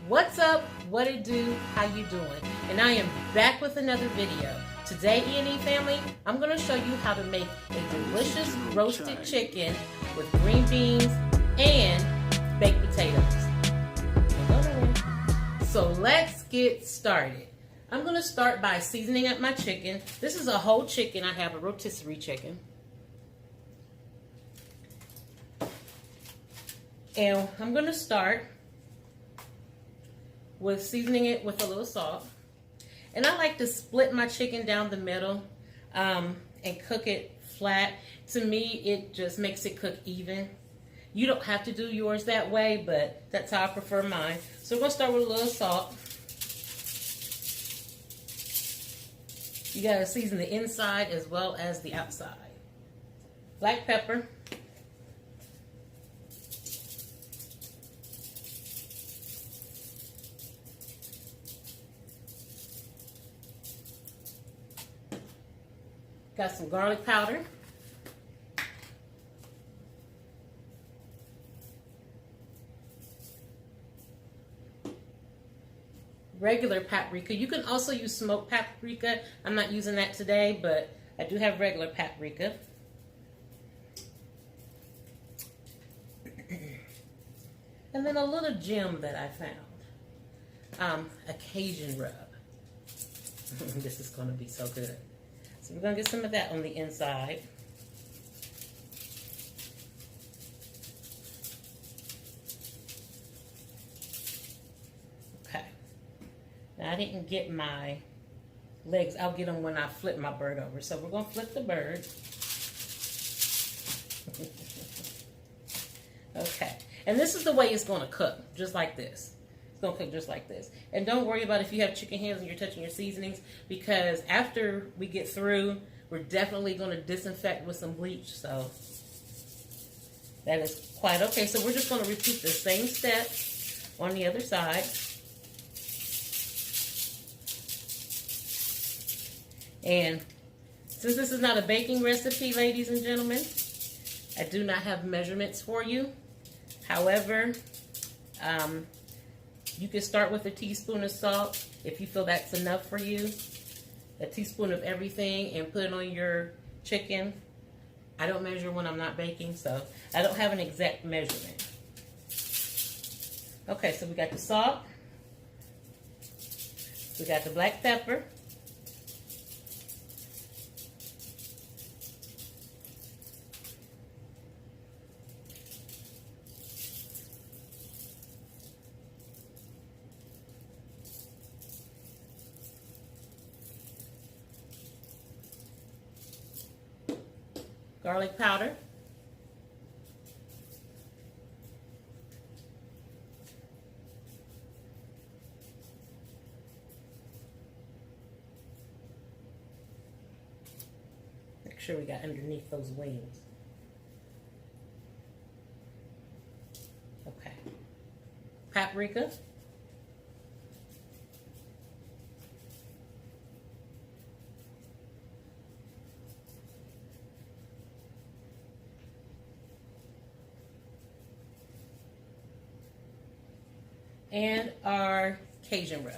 What's up? What it do? How you doing? And I am back with another video. Today, E&E family, I'm going to show you how to make a delicious roasted chicken with green beans and baked potatoes. So let's get started. I'm going to start by seasoning up my chicken. This is a whole chicken. I have a rotisserie chicken. And I'm going to start with seasoning it with a little salt. And I like to split my chicken down the middle and cook it flat. To me, it just makes it cook even. You don't have to do yours that way, but that's how I prefer mine. So we're going to start with a little salt. You got to season the inside as well as the outside. Black pepper. Got some garlic powder. Regular paprika. You can also use smoked paprika. I'm not using that today, but I do have regular paprika. And then a little gem that I found. A Cajun rub. This is going to be so good. So we're going to get some of that on the inside. Okay. Now I didn't get my legs. I'll get them when I flip my bird over. So we're going to flip the bird. Okay. And this is the way it's going to cook, just like this. It's going to cook just like this. And don't worry about if you have chicken hands and you're touching your seasonings, because after we get through, we're definitely going to disinfect with some bleach. So that is quite okay. So we're just going to repeat the same steps on the other side. And since this is not a baking recipe, ladies and gentlemen, I do not have measurements for you. However, you can start with a teaspoon of salt if you feel that's enough for you. A teaspoon of everything and put it on your chicken. I don't measure when I'm not baking, so I don't have an exact measurement. Okay, so we got the salt. We got the black pepper. Garlic powder. Make sure we got underneath those wings. Okay. Paprika. And our Cajun rub.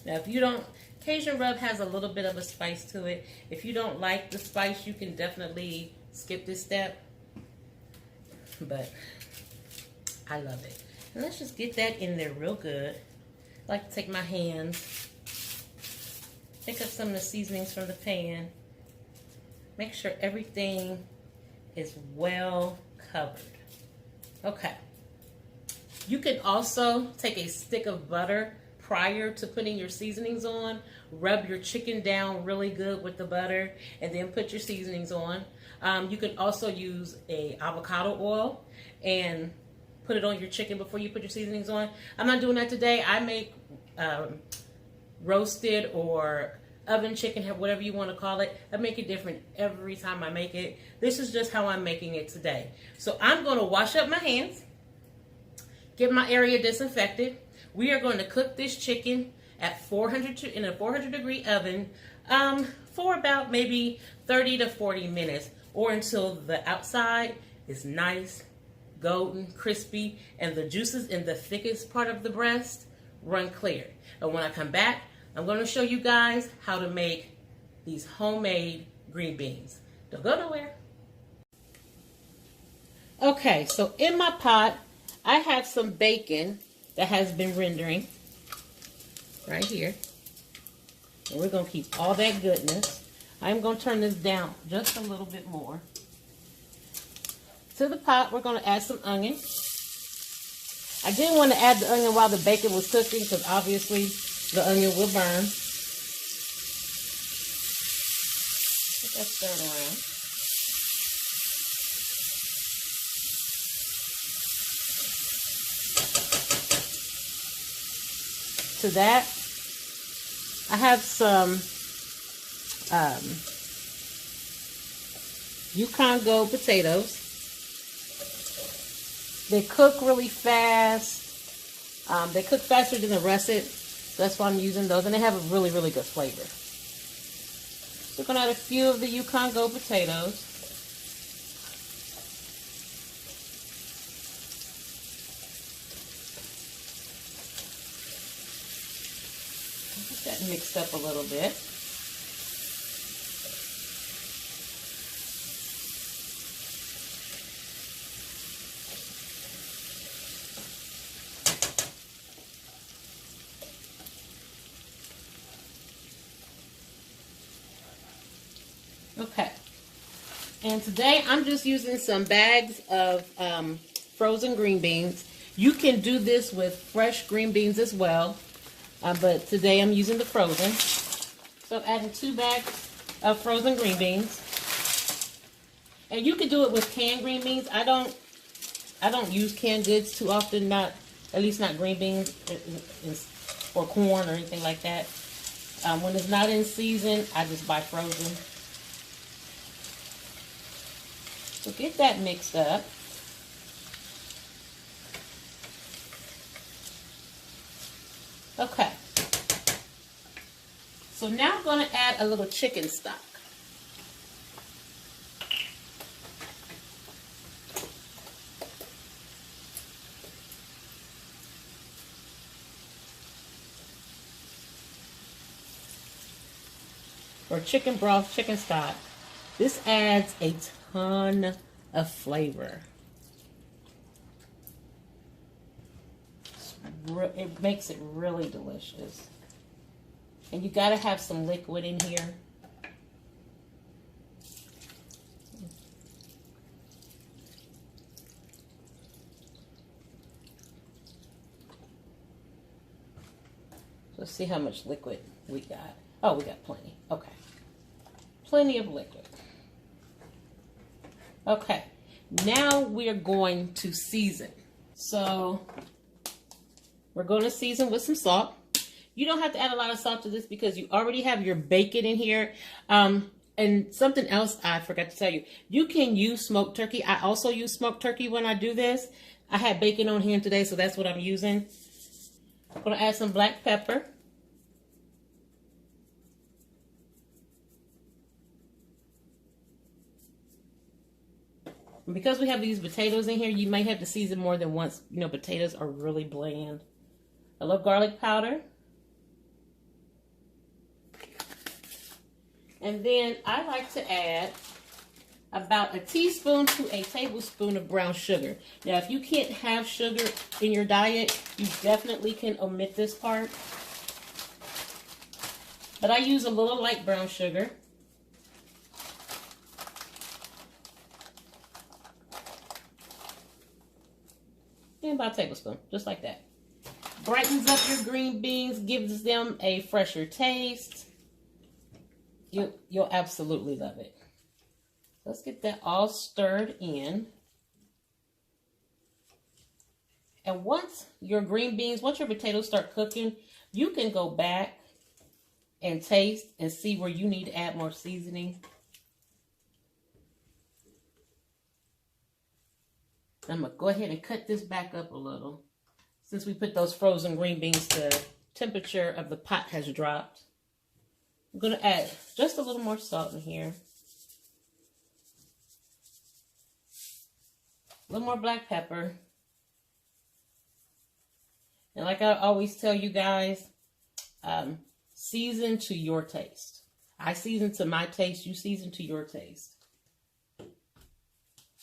Now if you don't, Cajun rub has a little bit of a spice to it. If you don't like the spice, you can definitely skip this step. But I love it. And let's just get that in there real good. I like to take my hands, pick up some of the seasonings from the pan. Make sure everything is well covered. Okay. You can also take a stick of butter prior to putting your seasonings on. Rub your chicken down really good with the butter and then put your seasonings on. You can also use a avocado oil and put it on your chicken before you put your seasonings on. I'm not doing that today. I make roasted or oven chicken, whatever you want to call it. I make it different every time I make it. This is just how I'm making it today. So I'm going to wash up my hands, get my area disinfected. We are going to cook this chicken at 400 in a 400 degree oven for about maybe 30 to 40 minutes, or until the outside is nice, golden, crispy, and the juices in the thickest part of the breast run clear. And when I come back, I'm going to show you guys how to make these homemade green beans. Don't go nowhere. Okay, so in my pot, I have some bacon that has been rendering right here. And we're going to keep all that goodness. I'm going to turn this down just a little bit more. To the pot, we're going to add some onion. I didn't want to add the onion while the bacon was cooking because obviously the onion will burn. Get that stirred around. To that, I have some Yukon Gold potatoes. They cook really fast. They cook faster than the russet. So that's why I'm using those. And they have a really, really good flavor. So we're going to add a few of the Yukon Gold potatoes. Get that mixed up a little bit. Okay, and today I'm just using some bags of frozen green beans. You can do this with fresh green beans as well, but today I'm using the frozen. So I'm adding 2 bags of frozen green beans, and you can do it with canned green beans. I don't use canned goods too often, at least not green beans or corn or anything like that. When it's not in season, I just buy frozen. So get that mixed up. Okay. So now I'm going to add a little chicken stock. Or chicken broth, chicken stock. This adds a ton of flavor. It makes it really delicious. And you gotta have some liquid in here. Let's see how much liquid we got. Oh, we got plenty. Okay. Plenty of liquid. Okay, now we're going to season. So we're going to season with some salt. You don't have to add a lot of salt to this because you already have your bacon in here. And something else I forgot to tell you. You can use smoked turkey. I also use smoked turkey when I do this. I had bacon on here today, so that's what I'm using. I'm going to add some black pepper. Because we have these potatoes in here, you might have to season more than once. You know, potatoes are really bland. I love garlic powder. And then I like to add about a teaspoon to a tablespoon of brown sugar. Now, if you can't have sugar in your diet, you definitely can omit this part. But I use a little light brown sugar. And about a tablespoon, just like that. Brightens up your green beans, gives them a fresher taste. You'll absolutely love it. Let's get that all stirred in. And once your potatoes start cooking, you can go back and taste and see where you need to add more seasoning. I'm going to go ahead and cut this back up a little. Since we put those frozen green beans, the temperature of the pot has dropped. I'm going to add just a little more salt in here. A little more black pepper. And like I always tell you guys, season to your taste. I season to my taste. You season to your taste.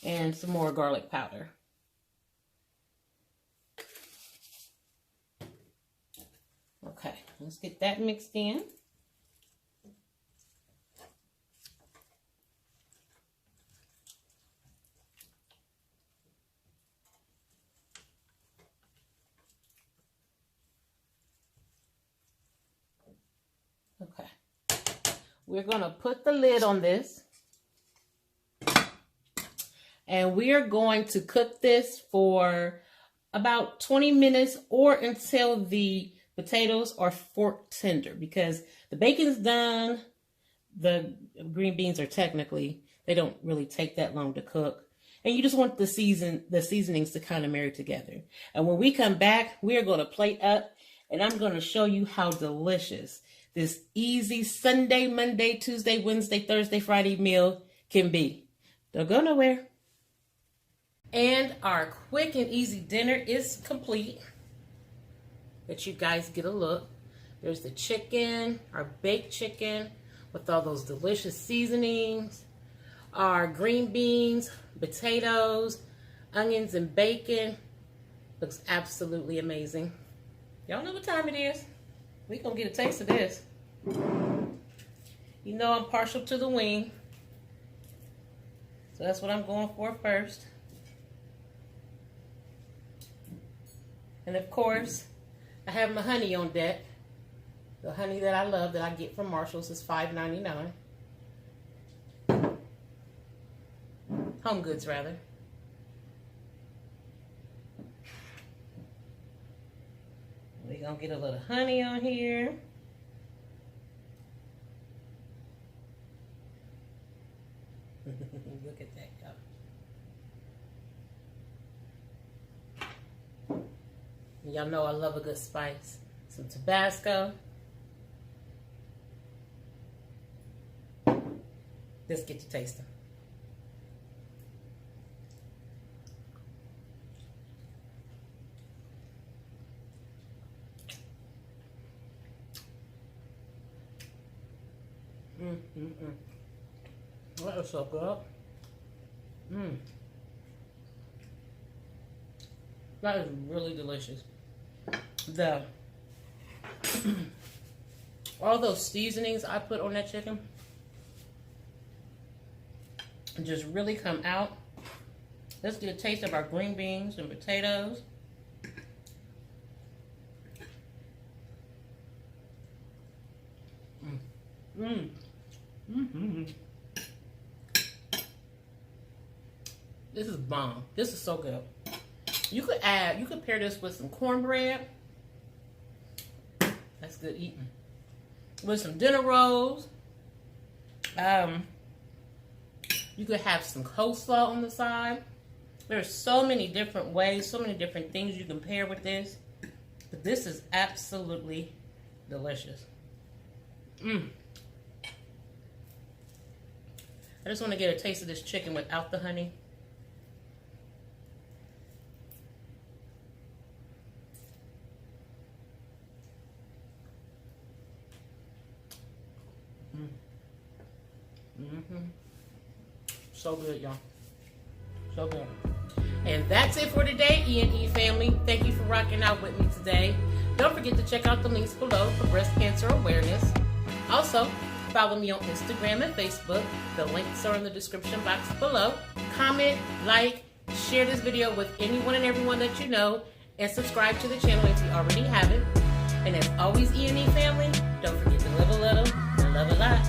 And some more garlic powder. Okay, let's get that mixed in. Okay, we're going to put the lid on this. And we are going to cook this for about 20 minutes or until the potatoes are fork tender, because the bacon's done. The green beans are technically, they don't really take that long to cook. And you just want the seasonings to kind of marry together. And when we come back, we are going to plate up, and I'm going to show you how delicious this easy Sunday, Monday, Tuesday, Wednesday, Thursday, Friday meal can be. Don't go nowhere. And our quick and easy dinner is complete. Let you guys get a look. There's the chicken, our baked chicken with all those delicious seasonings, our green beans, potatoes, onions, and bacon. Looks absolutely amazing. Y'all know what time it is. We gonna get a taste of this. You know I'm partial to the wing, so that's what I'm going for first. And of course, I have my honey on deck. The honey that I love that I get from Marshall's is $5.99. Home Goods, rather. We're going to get a little honey on here. Look at that, y'all. Y'all know I love a good spice. Some Tabasco. Let's get to tasting. That is so good. That is really delicious. All those seasonings I put on that chicken just really come out. Let's get a taste of our green beans and potatoes. This is bomb. This is so good. You could pair this with some cornbread. That's good eating. With some dinner rolls. You could have some coleslaw on the side. There's so many different ways, so many different things you can pair with this. But this is absolutely delicious. I just want to get a taste of this chicken without the honey. So good, y'all. So good. And that's it for today, E&E family. Thank you for rocking out with me today. Don't forget to check out the links below for breast cancer awareness. Also, follow me on Instagram and Facebook. The links are in the description box below. Comment, like, share this video with anyone and everyone that you know, and subscribe to the channel if you already haven't. And as always, E&E family, don't forget to live a little and love a lot.